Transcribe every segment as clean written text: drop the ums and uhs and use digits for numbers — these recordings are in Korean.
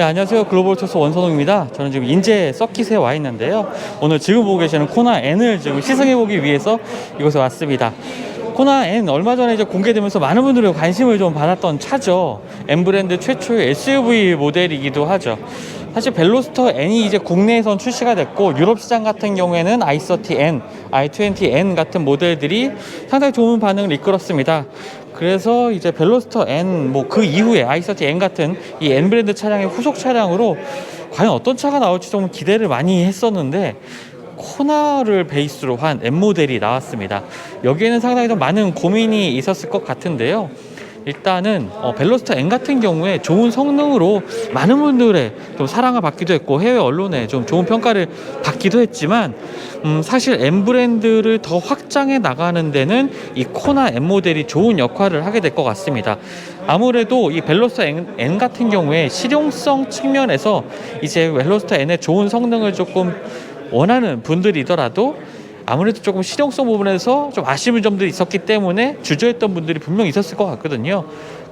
네, 안녕하세요. 글로벌토스 원선웅입니다. 저는 지금 인제 서킷에 와 있는데요. 오늘 지금 보고 계시는 코나 N을 지금 시승해보기 위해서 이곳에 왔습니다. 코나 N 얼마 전에 이제 공개되면서 많은 분들이 관심을 좀 받았던 차죠. N 브랜드 최초의 SUV 모델이기도 하죠. 사실 벨로스터 N이 이제 국내에선 출시가 됐고, 유럽 시장 같은 경우에는 i30N, i20N 같은 모델들이 상당히 좋은 반응을 이끌었습니다. 그래서 이제 벨로스터 N, 뭐 그 이후에 i30N 같은 이 N 브랜드 차량의 후속 차량으로 과연 어떤 차가 나올지 좀 기대를 많이 했었는데, 코나를 베이스로 한 N 모델이 나왔습니다. 여기에는 상당히 좀 많은 고민이 있었을 것 같은데요. 일단은 벨로스터 N 같은 경우에 좋은 성능으로 많은 분들의 좀 사랑을 받기도 했고, 해외 언론에 좀 좋은 평가를 받기도 했지만, 사실 N 브랜드를 더 확장해 나가는 데는 이 코나 N 모델이 좋은 역할을 하게 될 것 같습니다. 아무래도 이 벨로스터 N 같은 경우에 실용성 측면에서 이제 벨로스터 N의 좋은 성능을 조금 원하는 분들이더라도 아무래도 조금 실용성 부분에서 좀 아쉬운 점들이 있었기 때문에 주저했던 분들이 분명 있었을 것 같거든요.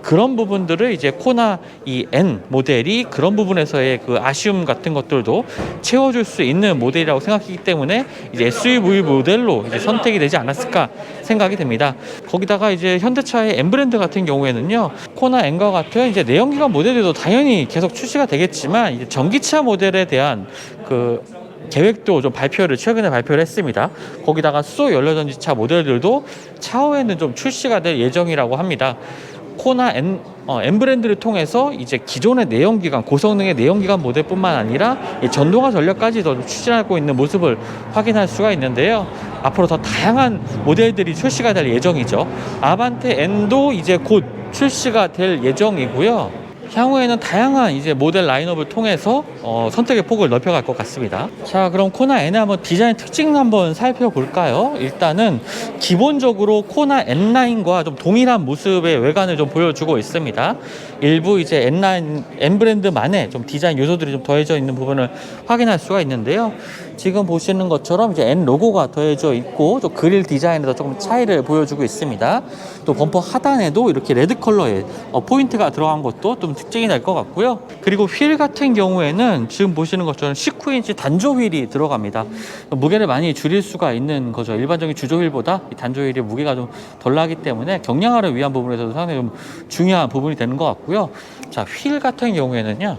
그런 부분들을 이제 코나 이 N 모델이 그런 부분에서의 그 아쉬움 같은 것들도 채워줄 수 있는 모델이라고 생각하기 때문에 이제 SUV 모델로 이제 선택이 되지 않았을까 생각이 됩니다. 거기다가 이제 현대차의 N 브랜드 같은 경우에는요, 코나 N과 같은 이제 내연기관 모델들도 당연히 계속 출시가 되겠지만, 이제 전기차 모델에 대한 그 계획도 좀 최근에 발표를 했습니다. 거기다가 수소 연료 전지차 모델들도 차후에는 좀 출시가 될 예정이라고 합니다. 코나 N 브랜드를 통해서 이제 기존의 내연기관, 고성능의 내연기관 모델뿐만 아니라 전동화 전략까지도 추진하고 있는 모습을 확인할 수가 있는데요. 앞으로 더 다양한 모델들이 출시가 될 예정이죠. 아반떼 N도 이제 곧 출시가 될 예정이고요. 향후에는 다양한 이제 모델 라인업을 통해서 선택의 폭을 넓혀갈 것 같습니다. 자, 그럼 코나 N의 한번 디자인 특징 한번 살펴볼까요? 일단은 기본적으로 코나 N9과 좀 동일한 모습의 외관을 좀 보여주고 있습니다. 일부 이제 N 브랜드만의 좀 디자인 요소들이 좀 더해져 있는 부분을 확인할 수가 있는데요. 지금 보시는 것처럼 이제 N 로고가 더해져 있고, 또 그릴 디자인에도 조금 차이를 보여주고 있습니다. 또 범퍼 하단에도 이렇게 레드 컬러의 포인트가 들어간 것도 좀 특징이 날 것 같고요. 그리고 휠 같은 경우에는 지금 보시는 것처럼 19인치 단조 휠이 들어갑니다. 무게를 많이 줄일 수가 있는 거죠. 일반적인 주조 휠보다 이 단조 휠이 무게가 좀 덜 나기 때문에 경량화를 위한 부분에서도 상당히 좀 중요한 부분이 되는 것 같고요. 자, 휠 같은 경우에는요,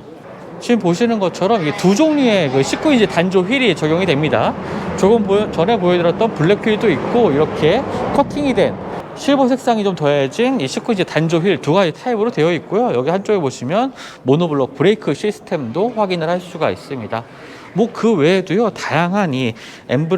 지금 보시는 것처럼 이게 두 종류의 그 19인치 단조 휠이 적용이 됩니다. 조금 전에 보여드렸던 블랙 휠도 있고, 이렇게 커팅이 된 실버 색상이 좀 더해진 이 19인치 단조 휠 두 가지 타입으로 되어 있고요. 여기 한쪽에 보시면 모노블록 브레이크 시스템도 확인을 할 수가 있습니다. 뭐 그 외에도요, 다양한 이 N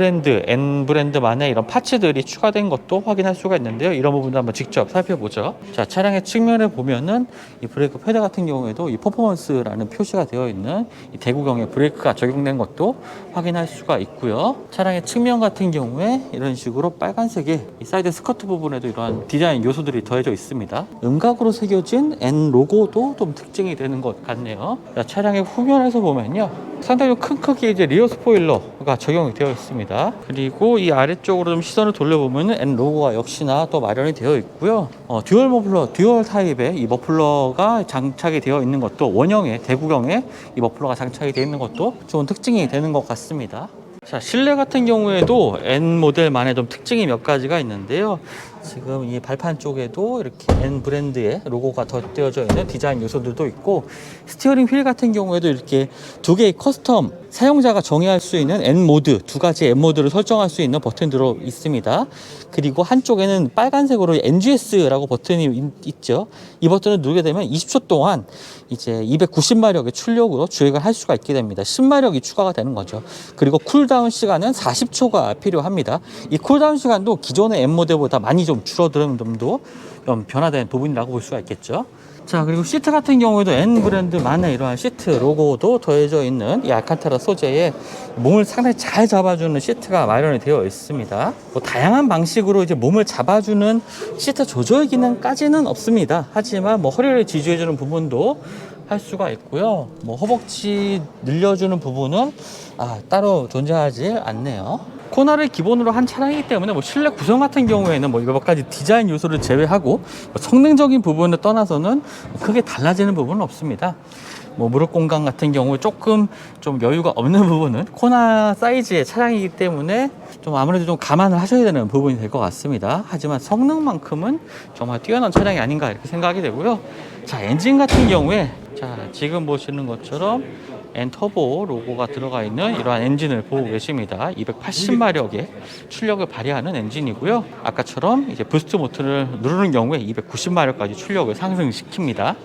브랜드만의 이런 파츠들이 추가된 것도 확인할 수가 있는데요. 이런 부분도 한번 직접 살펴보죠. 자, 차량의 측면에 보면은 이 브레이크 패드 같은 경우에도 이 퍼포먼스라는 표시가 되어 있는 이 대구경의 브레이크가 적용된 것도 확인할 수가 있고요. 차량의 측면 같은 경우에 이런 식으로 빨간색의 이 사이드 스커트 부분에도 이러한 디자인 요소들이 더해져 있습니다. 음각으로 새겨진 N 로고도 좀 특징이 되는 것 같네요. 자, 차량의 후면에서 보면요, 상당히 큰 크기의 이제 리어 스포일러가 적용이 되어 있습니다. 그리고 이 아래쪽으로 좀 시선을 돌려보면 N 로고가 역시나 또 마련이 되어 있고요. 듀얼 타입의 이 머플러가 장착이 되어 있는 것도, 원형의 대구경의 이 머플러가 장착이 되어 있는 것도 좋은 특징이 되는 것 같습니다. 자, 실내 같은 경우에도 N 모델만의 좀 특징이 몇 가지가 있는데요. 지금 이 발판 쪽에도 이렇게 N 브랜드의 로고가 덧대어져 있는 디자인 요소들도 있고, 스티어링 휠 같은 경우에도 이렇게 두 개의 커스텀 사용자가 정의할 수 있는 N 모드, 두 가지 N 모드를 설정할 수 있는 버튼들로 있습니다. 그리고 한쪽에는 빨간색으로 NGS라고 버튼이 있죠. 이 버튼을 누르게 되면 20초 동안 이제 290마력의 출력으로 주행을 할 수가 있게 됩니다. 10마력이 추가가 되는 거죠. 그리고 쿨다운 시간은 40초가 필요합니다. 이 쿨다운 시간도 기존의 M 모델보다 많이 좀 줄어드는 점도 좀 변화된 부분이라고 볼 수가 있겠죠. 자, 그리고 시트 같은 경우에도 N 브랜드만의 이러한 시트 로고도 더해져 있는 이 알칸타라 소재의 몸을 상당히 잘 잡아주는 시트가 마련이 되어 있습니다. 뭐 다양한 방식으로 이제 몸을 잡아주는 시트 조절 기능까지는 없습니다. 하지만 뭐 허리를 지지해주는 부분도 할 수가 있고요. 뭐 허벅지 늘려주는 부분은 따로 존재하지 않네요. 코나를 기본으로 한 차량이기 때문에 뭐 실내 구성 같은 경우에는 뭐 몇 가지 디자인 요소를 제외하고 뭐 성능적인 부분을 떠나서는 크게 달라지는 부분은 없습니다. 뭐 무릎 공간 같은 경우 조금 좀 여유가 없는 부분은 코나 사이즈의 차량이기 때문에 좀 아무래도 좀 감안을 하셔야 되는 부분이 될 것 같습니다. 하지만 성능만큼은 정말 뛰어난 차량이 아닌가 이렇게 생각이 되고요. 자, 엔진 같은 경우에 자, 지금 보시는 것처럼 N터보 로고가 들어가 있는 이러한 엔진을 보고 계십니다. 280마력의 출력을 발휘하는 엔진이고요. 아까처럼 이제 부스트 모터를 누르는 경우에 290마력까지 출력을 상승시킵니다.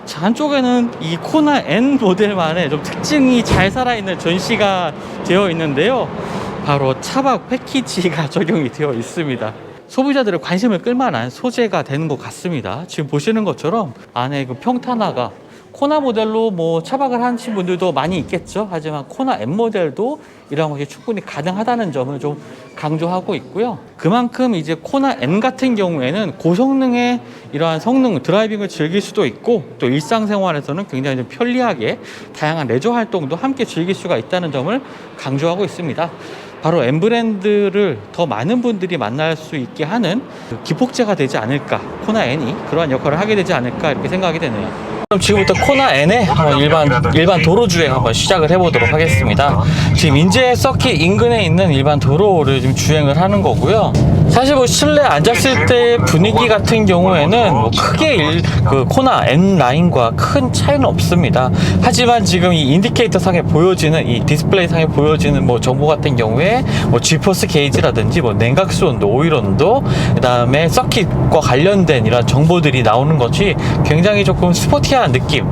자, 한쪽에는 이 코나 N 모델만의 좀 특징이 잘 살아있는 전시가 되어 있는데요. 바로 차박 패키지가 적용이 되어 있습니다. 소비자들의 관심을 끌만한 소재가 되는 것 같습니다. 지금 보시는 것처럼 안에 그 평탄화가 코나 모델로 뭐 차박을 하신 분들도 많이 있겠죠. 하지만 코나 M 모델도 이런 것이 충분히 가능하다는 점을 좀 강조하고 있고요. 그만큼 이제 코나 N 같은 경우에는 고성능의 이러한 성능 드라이빙을 즐길 수도 있고 또 일상생활에서는 굉장히 좀 편리하게 다양한 레저 활동도 함께 즐길 수가 있다는 점을 강조하고 있습니다. 바로 M 브랜드를 더 많은 분들이 만날 수 있게 하는 기폭제가 되지 않을까, 코나 N이 그러한 역할을 하게 되지 않을까 이렇게 생각이 되네요. 그럼 지금부터 코나 N의 한번 일반 도로 주행 한번 시작을 해보도록 하겠습니다. 지금 인제 서킷 인근에 있는 일반 도로를 지금 주행을 하는 거고요. 사실 뭐 실내 앉았을 때 분위기 같은 경우에는 뭐 크게 그 코나 N 라인과 큰 차이는 없습니다. 하지만 지금 이 인디케이터 상에 보여지는 이 디스플레이 상에 보여지는 뭐 정보 같은 경우에 뭐 G포스 게이지라든지 뭐 냉각수 온도, 오일 온도, 그다음에 서킷과 관련된 이런 정보들이 나오는 것이 굉장히 조금 스포티한 느낌,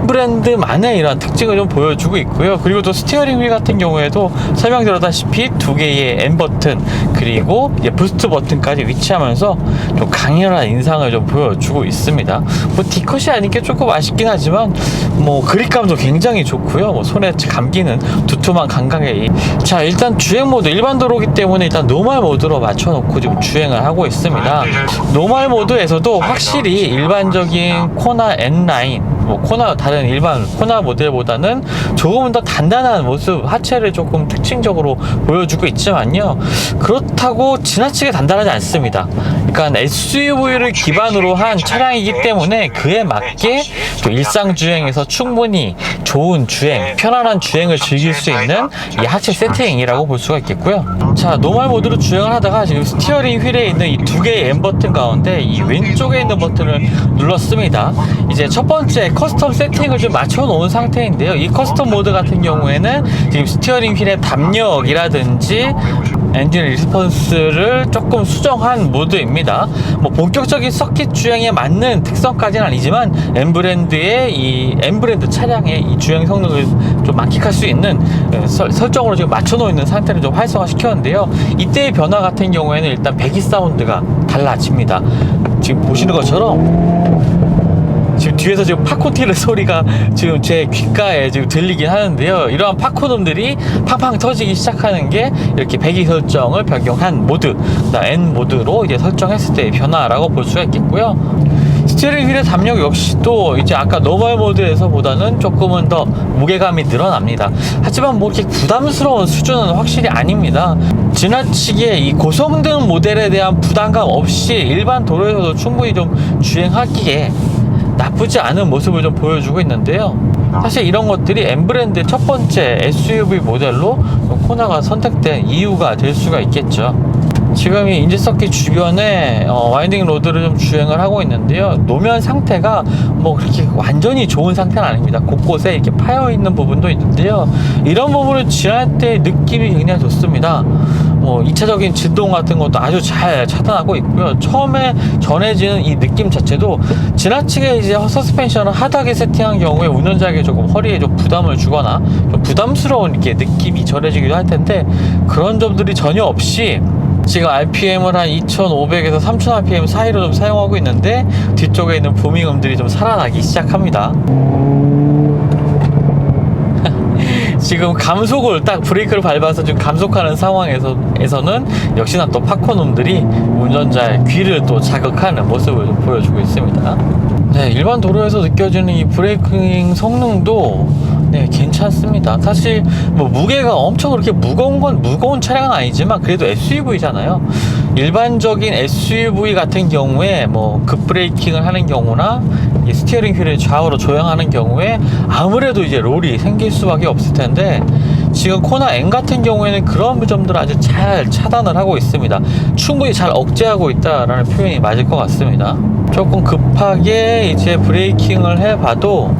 브랜드만의 이런 특징을 좀 보여주고 있고요. 그리고 또 스티어링 휠 같은 경우에도 설명드렸다시피 두 개의 N 버튼 그리고 이제 부스트 버튼까지 위치하면서 좀 강렬한 인상을 좀 보여주고 있습니다. 뭐 D컷이 아닌 게 조금 아쉽긴 하지만 뭐 그립감도 굉장히 좋고요. 뭐 손에 감기는 두툼한 감각에. 자, 일단 주행 모드 일반 도로기 때문에 일단 노멀 모드로 맞춰놓고 지금 주행을 하고 있습니다. 노멀 모드에서도 확실히 일반적인 코나 N 라인, 뭐 다른 일반 코나 모델보다는 조금은 더 단단한 모습, 하체를 조금 특징적으로 보여주고 있지만요, 그렇다고 지나치게 단단하지 않습니다. 그러니까 SUV를 기반으로 한 차량이기 때문에 그에 맞게 또 일상 주행에서 충분히 좋은 주행, 편안한 주행을 즐길 수 있는 이 하체 세팅이라고 볼 수가 있겠고요. 자, 노멀 모드로 주행을 하다가 지금 스티어링 휠에 있는 이 두 개의 M 버튼 가운데 이 왼쪽에 있는 버튼을 눌렀습니다. 이제 첫 번째 커스텀 세팅을 좀 맞춰 놓은 상태인데요. 이 커스텀 모드 같은 경우에는 지금 스티어링 휠의 담력이라든지 엔진 리스폰스를 조금 수정한 모드입니다. 뭐 본격적인 서킷 주행에 맞는 특성까지는 아니지만 M 브랜드 차량의 이 주행 성능을 좀 만끽할 수 있는 설정으로 지금 맞춰 놓는 상태를 좀 활성화 시켰는데요. 이때의 변화 같은 경우에는 일단 배기 사운드가 달라집니다. 지금 보시는 것처럼 지금 뒤에서 지금 팝콘 소리가 지금 제 귓가에 지금 들리긴 하는데요. 이러한 팝콘음들이 팡팡 터지기 시작하는 게 이렇게 배기 설정을 변경한 모드, N 모드로 이제 설정했을 때의 변화라고 볼 수가 있겠고요. 스티어링 휠의 담력 역시도 이제 아까 노멀 모드에서보다는 조금은 더 무게감이 늘어납니다. 하지만 뭐 이렇게 부담스러운 수준은 확실히 아닙니다. 지나치게 이 고성능 모델에 대한 부담감 없이 일반 도로에서도 충분히 좀 주행하기에 나쁘지 않은 모습을 좀 보여주고 있는데요. 사실 이런 것들이 M 브랜드의 첫 번째 SUV 모델로 코나가 선택된 이유가 될 수가 있겠죠. 지금 이 인제서킷 주변에 와인딩 로드를 좀 주행을 하고 있는데요. 노면 상태가 뭐 그렇게 완전히 좋은 상태는 아닙니다. 곳곳에 이렇게 파여 있는 부분도 있는데요. 이런 부분을 지날 때 느낌이 굉장히 좋습니다. 뭐 2차적인 진동 같은 것도 아주 잘 차단하고 있고요. 처음에 전해지는 이 느낌 자체도 지나치게 이제 서스펜션을 하다게 세팅한 경우에 운전자에게 조금 허리에 좀 부담을 주거나 좀 부담스러운 이렇게 느낌이 전해지기도 할 텐데, 그런 점들이 전혀 없이 지금 RPM을 한 2500에서 3000 RPM 사이로 좀 사용하고 있는데 뒤쪽에 있는 부밍음들이 좀 살아나기 시작합니다. 지금 감속을 딱 브레이크를 밟아서 지금 감속하는 상황에서는 역시나 또 팝콘음들이 운전자의 귀를 또 자극하는 모습을 좀 보여주고 있습니다. 네, 일반 도로에서 느껴지는 이 브레이킹 성능도 네, 괜찮습니다. 사실 뭐 무게가 엄청 그렇게 무거운 차량은 아니지만 그래도 SUV잖아요. 일반적인 SUV 같은 경우에 뭐 급브레이킹을 하는 경우나 이 스티어링 휠을 좌우로 조향하는 경우에 아무래도 이제 롤이 생길 수밖에 없을 텐데, 지금 코나 N 같은 경우에는 그런 점들을 아주 잘 차단을 하고 있습니다. 충분히 잘 억제하고 있다라는 표현이 맞을 것 같습니다. 조금 급하게 이제 브레이킹을 해봐도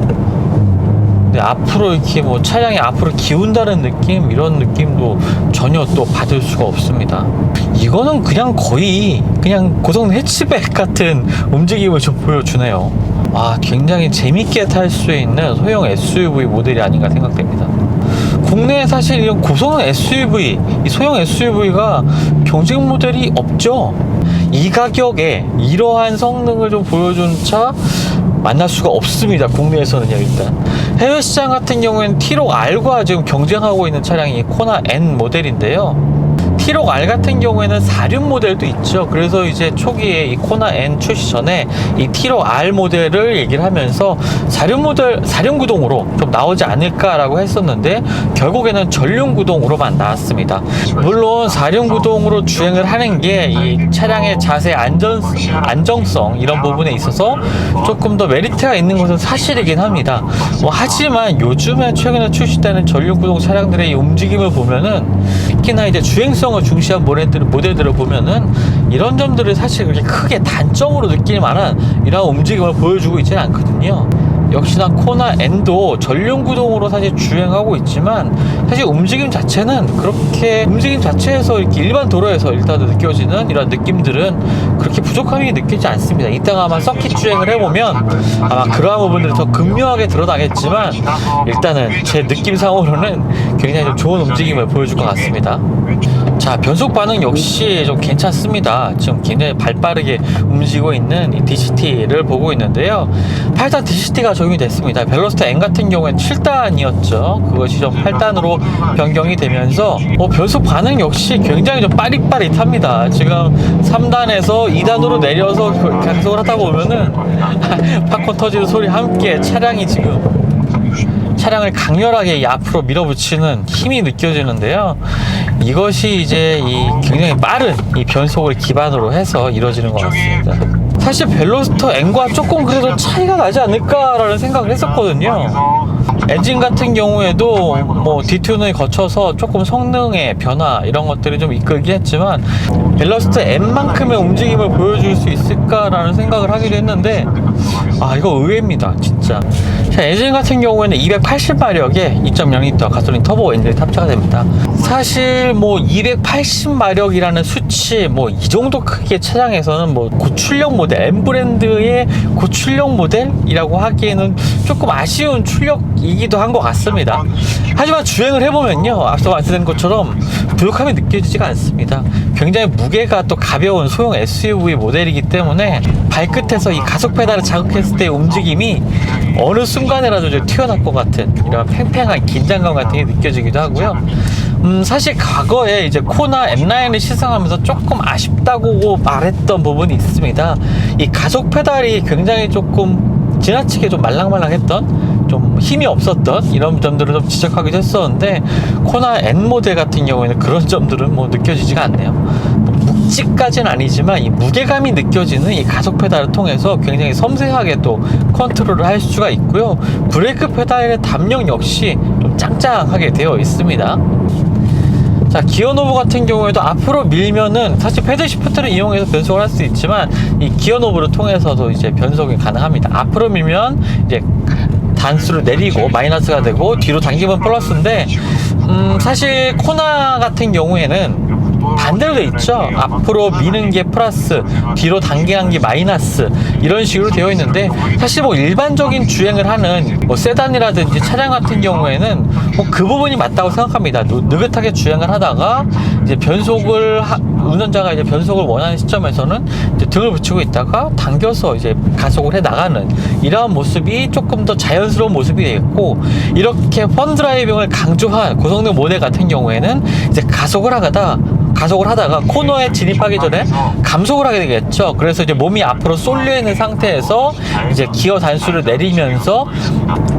앞으로 이렇게 뭐 차량이 앞으로 기운다는 느낌, 이런 느낌도 전혀 또 받을 수가 없습니다. 이거는 그냥 거의 그냥 고성능 해치백 같은 움직임을 좀 보여주네요. 굉장히 재밌게 탈 수 있는 소형 SUV 모델이 아닌가 생각됩니다. 국내에 사실 이런 고성능 SUV, 이 소형 SUV가 경쟁 모델이 없죠. 이 가격에 이러한 성능을 좀 보여준 차 만날 수가 없습니다. 국내에서는요. 일단 해외 시장 같은 경우에는 T-Roc R과 지금 경쟁하고 있는 차량이 코나 N 모델인데요. T-Roc R 같은 경우에는 4륜 모델도 있죠. 그래서 이제 초기에 이 코나 N 출시 전에 이 T-Roc R 모델을 얘기를 하면서 4륜 구동으로 좀 나오지 않을까라고 했었는데, 결국에는 전륜 구동으로만 나왔습니다. 물론 4륜 구동으로 주행을 하는 게 이 차량의 자세 안정성 이런 부분에 있어서 조금 더 메리트가 있는 것은 사실이긴 합니다. 하지만 요즘에 최근에 출시되는 전륜 구동 차량들의 이 움직임을 보면은, 특히나 이제 주행성을 중시한 모델들을 보면은 이런 점들을 사실 그렇게 크게 단점으로 느낄 만한 이런 움직임을 보여주고 있지는 않거든요. 역시나 코나 N도 전륜 구동으로 사실 주행하고 있지만, 사실 움직임 자체는 그렇게 움직임 자체에서 이렇게 일반 도로에서 일단 느껴지는 이런 느낌들은 그렇게 부족함이 느끼지 않습니다. 이따가 아마 서킷 주행을 해보면 아마 그러한 부분들이 더 극명하게 드러나겠지만, 일단은 제 느낌상으로는 굉장히 좀 좋은 움직임을 보여줄 것 같습니다. 자, 변속 반응 역시 좀 괜찮습니다. 지금 굉장히 발빠르게 움직이고 있는 이 DCT를 보고 있는데요. 8단 DCT가 적용이 됐습니다. 벨로스터 N 같은 경우에는 7단이었죠. 그것이 좀 8단으로 변경이 되면서 변속 반응 역시 굉장히 좀 빠릿빠릿합니다. 지금 3단에서 2단으로 내려서 강속을 하다 보면은 팝콘 터지는 소리 함께 차량을 강렬하게 앞으로 밀어붙이는 힘이 느껴지는데요. 이것이 이제 이 굉장히 빠른 이 변속을 기반으로 해서 이루어지는 것 같습니다. 사실 벨로스터 N과 조금 그래도 차이가 나지 않을까라는 생각을 했었거든요. 엔진 같은 경우에도 뭐 디튠을 거쳐서 조금 성능의 변화 이런 것들이 좀 이끌긴 했지만, 벨로스터 N만큼의 움직임을 보여줄 수 있을까라는 생각을 하기도 했는데, 이거 의외입니다 진짜. 자, 엔진 같은 경우에는 280마력에 2.0L 가솔린 터보 엔진이 탑재가 됩니다. 사실 뭐 280마력이라는 수치 이 정도 크기의 차량에서는 고출력 모델, M 브랜드의 고출력 모델이라고 하기에는 조금 아쉬운 출력이기도 한 것 같습니다. 하지만 주행을 해보면요, 앞서 말씀드린 것처럼 부족함이 느껴지지가 않습니다. 굉장히 무게가 또 가벼운 소형 SUV 모델이기 때문에 발끝에서 이 가속 페달을 자극했을 때의 움직임이 어느 순간에라도 좀 튀어날 것 같은 이런 팽팽한 긴장감 같은 게 느껴지기도 하고요. 사실 과거에 이제 코나 M9을 시승하면서 조금 아쉽다고 말했던 부분이 있습니다. 이 가속 페달이 굉장히 조금 지나치게 좀 말랑말랑했던, 좀 힘이 없었던 이런 점들을 좀 지적하기도 했었는데, 코나 N 모델 같은 경우에는 그런 점들은 느껴지지가 않네요. 묵직까지는 아니지만 이 무게감이 느껴지는 이 가속 페달을 통해서 굉장히 섬세하게 또 컨트롤을 할 수가 있고요. 브레이크 페달의 담력 역시 좀 짱짱하게 되어 있습니다. 자, 기어 노브 같은 경우에도 앞으로 밀면은 사실 패들 시프트를 이용해서 변속을 할 수 있지만, 이 기어 노브를 통해서도 이제 변속이 가능합니다. 앞으로 밀면 이제 단수를 내리고 마이너스가 되고, 뒤로 당기면 플러스인데, 사실 코나 같은 경우에는 반대로 돼 있죠. 앞으로 미는 게 플러스, 뒤로 당기는 게 마이너스, 이런 식으로 되어 있는데, 사실 일반적인 주행을 하는 세단이라든지 차량 같은 경우에는 그 부분이 맞다고 생각합니다. 느긋하게 주행을 하다가 이제 운전자가 이제 변속을 원하는 시점에서는 이제 등을 붙이고 있다가 당겨서 이제 가속을 해 나가는 이러한 모습이 조금 더 자연스러운 모습이 되겠고, 이렇게 펀드라이빙을 강조한 고성능 모델 같은 경우에는 이제 가속을 하다가 가속을 하다가 코너에 진입하기 전에 감속을 하게 되겠죠. 그래서 이제 몸이 앞으로 쏠려 있는 상태에서 이제 기어 단수를 내리면서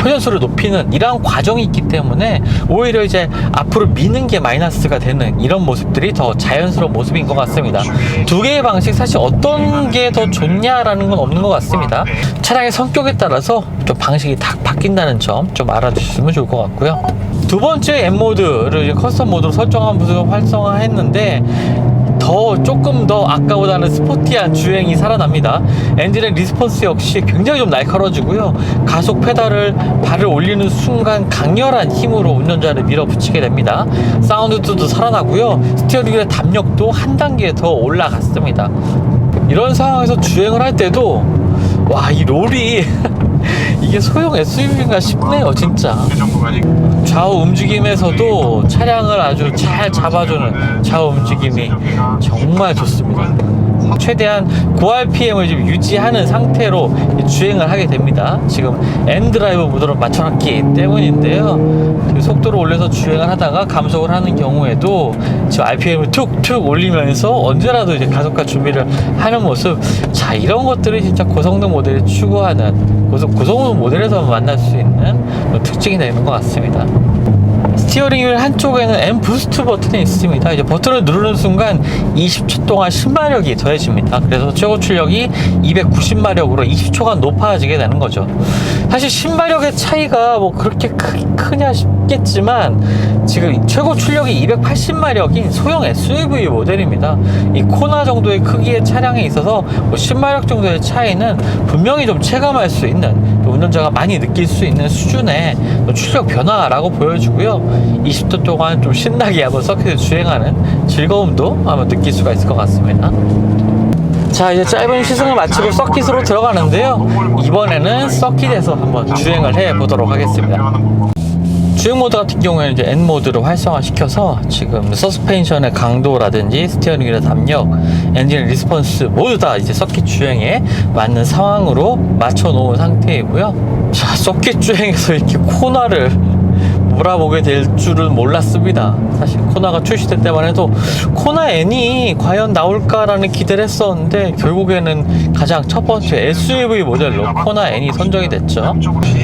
회전수를 높이는 이러한 과정이 있기 때문에 오히려 이제 앞으로 미는 게 마이너스가 되는 이런 모습들이 더 자연스러운 모습인 것 같습니다. 두 개의 방식 사실 어떤 게 더 좋냐라는 건 없는 것 같습니다. 차량의 성격에 따라서 좀 방식이 다 바뀐다는 점 좀 알아주시면 좋을 것 같고요. 두 번째 N모드를 이제 커스텀 모드로 설정하면서 활성화했는데 조금 더 아까보다는 스포티한 주행이 살아납니다. 엔진의 리스폰스 역시 굉장히 좀 날카로워지고요. 가속 페달을 발을 올리는 순간 강렬한 힘으로 운전자를 밀어붙이게 됩니다. 사운드도 더 살아나고요. 스티어링 휠의 담력도 한 단계 더 올라갔습니다. 이런 상황에서 주행을 할 때도 와, 이 롤이 이게 소형 SUV인가 싶네요, 진짜. 좌우 움직임에서도 차량을 아주 잘 잡아주는 좌우 움직임이 정말 좋습니다. 최대한 고RPM을 좀 유지하는 상태로 주행을 하게 됩니다. 지금 N드라이브 모드로 맞춰놨기 때문인데요. 속도를 올려서 주행을 하다가 감속을 하는 경우에도 지금 RPM을 툭툭 올리면서 언제라도 이제 가속화 준비를 하는 모습. 자, 이런 것들이 진짜 고성능 모델이 추구하는 고성능 모델에서 만날 수 있는 특징이 되는 것 같습니다. 스티어링 휠 한쪽에는 M 부스트 버튼이 있습니다. 이제 버튼을 누르는 순간 20초 동안 신마력이 더해집니다. 그래서 최고 출력이 290마력으로 20초간 높아지게 되는 거죠. 사실 신마력의 차이가 뭐 그렇게 크냐 싶겠지만 지금 최고 출력이 280마력인 소형 SUV 모델입니다. 이 코나 정도의 크기의 차량에 있어서 뭐 10마력 정도의 차이는 분명히 좀 체감할 수 있는, 운전자가 많이 느낄 수 있는 수준의 출력 변화라고 보여주고요. 20초 동안 좀 신나게 한번 서킷을 주행하는 즐거움도 한번 느낄 수가 있을 것 같습니다. 자, 이제 짧은 시승을 마치고 서킷으로 들어가는데요. 이번에는 서킷에서 한번 주행을 해보도록 하겠습니다. 주행 모드 같은 경우에는 이제 N 모드로 활성화시켜서 지금 서스펜션의 강도라든지 스티어링 휠의 담력, 엔진의 리스폰스 모두 다 이제 서킷 주행에 맞는 상황으로 맞춰 놓은 상태이고요. 자, 서킷 주행에서 이렇게 코너를 몰아보게 될 줄은 몰랐습니다. 사실 코나가 출시될 때만 해도 코나 N이 과연 나올까라는 기대를 했었는데 결국에는 가장 첫 번째 SUV 모델로 코나 N이 선정이 됐죠.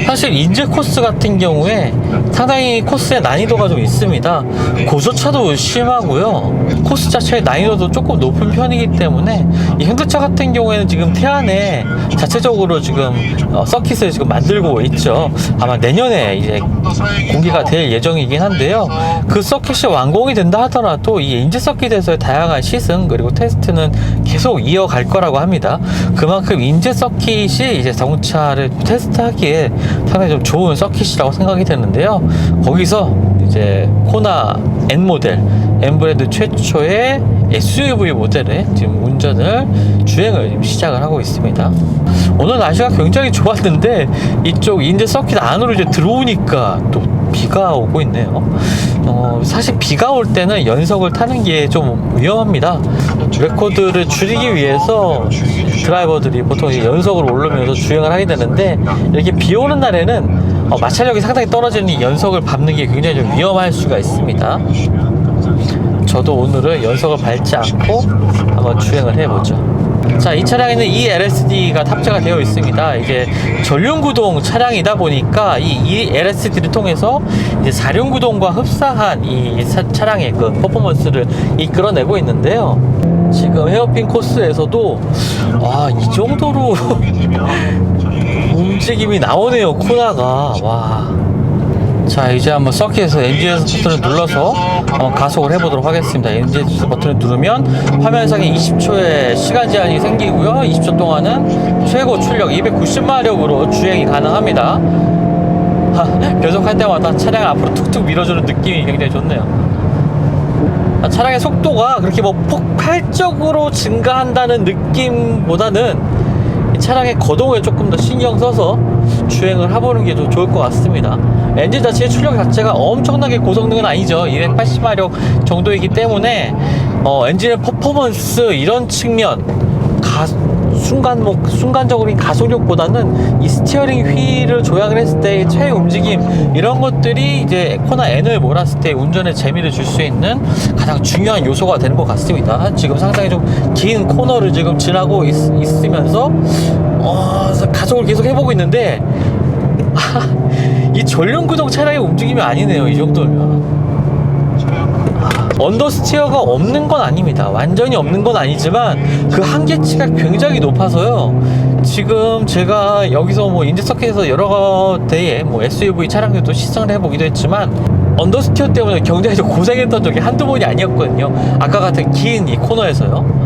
사실 인제 코스 같은 경우에 상당히 코스의 난이도가 좀 있습니다. 고저차도 심하고요. 코스 자체의 난이도도 조금 높은 편이기 때문에 이 현대차 같은 경우에는 지금 태안에 자체적으로 지금 서킷을 지금 만들고 있죠. 아마 내년에 이제 공개가 될 예정이긴 한데요. 그 서킷이 완공이 된다 하더라도 이 인제 서킷에서의 다양한 시승 그리고 테스트는 계속 이어갈 거라고 합니다. 그만큼 인제 서킷이 이제 자동차를 테스트하기에 상당히 좀 좋은 서킷이라고 생각이 되는데요. 거기서 이제 코나 N 모델, N 브랜드 최초의 SUV 모델의 지금 운전을 주행을 지금 시작을 하고 있습니다. 오늘 날씨가 굉장히 좋았는데 이쪽 인제 서킷 안으로 이제 들어오니까 또 비가 오고 있네요. 사실 비가 올 때는 연석을 타는 게 좀 위험합니다. 레코드를 줄이기 위해서 드라이버들이 보통 연석을 오르면서 주행을 하게 되는데 이렇게 비 오는 날에는 마찰력이 상당히 떨어지는 이 연석을 밟는 게 굉장히 좀 위험할 수가 있습니다. 저도 오늘은 연석을 밟지 않고 한번 주행을 해보죠. 자, 이 차량에는 eLSD가 탑재가 되어 있습니다. 이게 전륜구동 차량이다 보니까 이 eLSD를 통해서 이제 4륜구동과 흡사한 이 차량의 그 퍼포먼스를 이끌어내고 있는데요. 지금 헤어핀 코스에서도 이 정도로 움직임이 나오네요, 코나가. 와. 자, 이제 한번 서킷에서 엔진에서 버튼을 눌러서 한번 가속을 해보도록 하겠습니다. 엔진에서 버튼을 누르면 화면상에 20초의 시간 제한이 생기고요. 20초 동안은 최고 출력 290마력으로 주행이 가능합니다. 변속할 때마다 차량을 앞으로 툭툭 밀어주는 느낌이 굉장히 좋네요. 차량의 속도가 그렇게 뭐 폭발적으로 증가한다는 느낌보다는 차량의 거동에 조금 더 신경 써서 주행을 해보는 게 좀 좋을 것 같습니다. 엔진 자체의 출력 자체가 엄청나게 고성능은 아니죠. 280마력 정도이기 때문에 엔진의 퍼포먼스 이런 측면 순간적인 가속력보다는 이 스티어링 휠을 조향을 했을 때의 차의 움직임, 이런 것들이 이제 코나 N을 몰았을 때 운전에 재미를 줄 수 있는 가장 중요한 요소가 되는 것 같습니다. 지금 상당히 좀 긴 코너를 지금 지나고 있으면서 가속을 계속 해보고 있는데 이 전륜구동 차량의 움직임이 아니네요. 이 정도면 언더스티어가 없는 건 아닙니다. 완전히 없는 건 아니지만 그 한계치가 굉장히 높아서요. 지금 제가 여기서 뭐 인제 서킷에서 여러 대의 뭐 SUV 차량들도 시승을 해보기도 했지만 언더스티어 때문에 굉장히 좀 고생했던 적이 한두 번이 아니었거든요. 아까 같은 긴 이 코너에서요.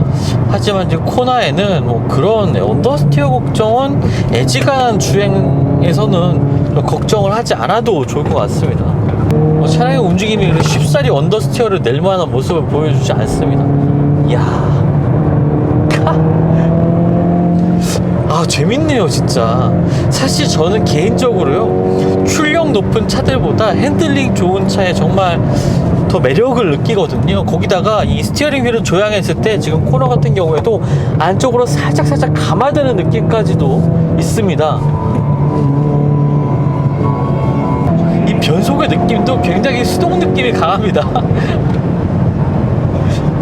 하지만 이제 코너에는 뭐 그런 언더스티어 걱정은 애지간 주행에서는 걱정을 하지 않아도 좋을 것 같습니다. 차량의 움직임이 쉽사리 언더스티어를 낼 만한 모습을 보여주지 않습니다. 이야, 재밌네요 진짜. 사실 저는 개인적으로요, 출력 높은 차들보다 핸들링 좋은 차에 정말 더 매력을 느끼거든요. 거기다가 이 스티어링 휠을 조향했을 때 지금 코너 같은 경우에도 안쪽으로 살짝 감아드는 느낌까지도 있습니다. 이 변속의 느낌도 굉장히 수동 느낌이 강합니다.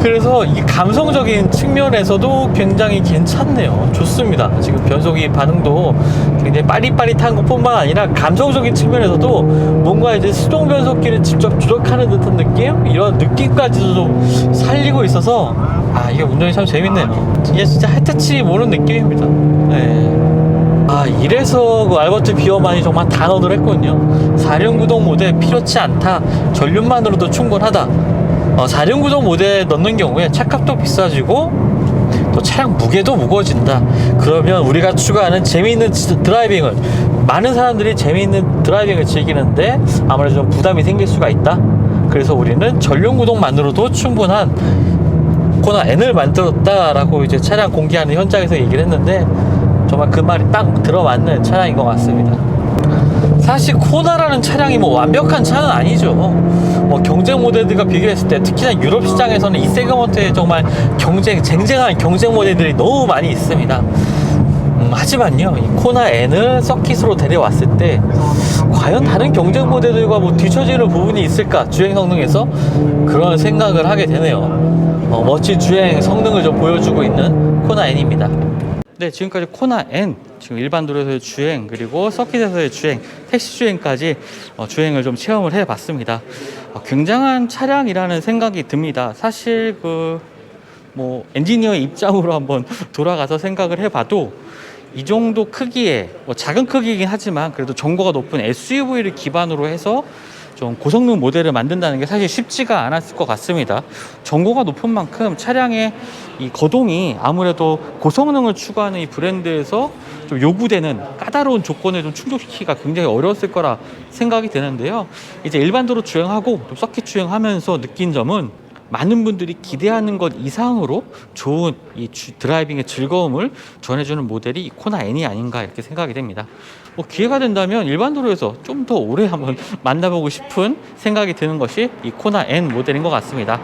그래서 이 감성적인 측면에서도 굉장히 괜찮네요. 좋습니다. 지금 변속이 반응도 굉장히 빠릿빠릿한 것뿐만 아니라 감성적인 측면에서도 뭔가 이제 수동 변속기를 직접 조작하는 듯한 느낌? 이런 느낌까지도 좀 살리고 있어서 이게 운전이 참 재밌네요. 이게 진짜 핫터치 모르는 느낌입니다. 네. 이래서 그 알버트 비어만이 정말 단언을 했거든요. 4륜구동 모델 필요치 않다. 전륜만으로도 충분하다. 4륜구동 모델에 넣는 경우에 차값도 비싸지고 또 차량 무게도 무거워진다. 그러면 우리가 추구하는 재미있는 드라이빙을, 많은 사람들이 재미있는 드라이빙을 즐기는데 아무래도 좀 부담이 생길 수가 있다. 그래서 우리는 전륜구동만으로도 충분한 코나 N을 만들었다라고 이제 차량 공개하는 현장에서 얘기를 했는데, 정말 그 말이 딱 들어맞는 차량인 것 같습니다. 사실 코나라는 차량이 뭐 완벽한 차는 아니죠. 뭐 경쟁 모델들과 비교했을 때, 특히나 유럽 시장에서는 이 세그먼트에 정말 쟁쟁한 경쟁 모델들이 너무 많이 있습니다. 하지만요, 이 코나 N을 서킷으로 데려왔을 때 과연 다른 경쟁 모델들과 뭐 뒤처지는 부분이 있을까, 주행 성능에서 그런 생각을 하게 되네요. 멋진 주행 성능을 좀 보여주고 있는 코나 N입니다. 네, 지금까지 코나 N, 지금 일반 도로에서의 주행, 그리고 서킷에서의 주행, 택시 주행까지 주행을 좀 체험을 해봤습니다. 굉장한 차량이라는 생각이 듭니다. 사실 뭐 엔지니어의 입장으로 한번 돌아가서 생각을 해봐도 이 정도 크기의, 뭐 작은 크기이긴 하지만 그래도 정보가 높은 SUV를 기반으로 해서 좀 고성능 모델을 만든다는 게 사실 쉽지가 않았을 것 같습니다. 정보가 높은 만큼 차량의 이 거동이 아무래도 고성능을 추구하는 이 브랜드에서 좀 요구되는 까다로운 조건을 좀 충족시키기가 굉장히 어려웠을 거라 생각이 되는데요. 이제 일반도로 주행하고 또 서킷 주행하면서 느낀 점은, 많은 분들이 기대하는 것 이상으로 좋은 이 드라이빙의 즐거움을 전해주는 모델이 이 코나 N이 아닌가, 이렇게 생각이 됩니다. 뭐 기회가 된다면 일반 도로에서 좀 더 오래 한번 만나보고 싶은 생각이 드는 것이 이 코나 N 모델인 것 같습니다.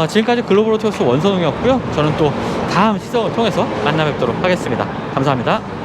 지금까지 글로벌 오토스 원선웅이었고요. 저는 또 다음 시성을 통해서 만나 뵙도록 하겠습니다. 감사합니다.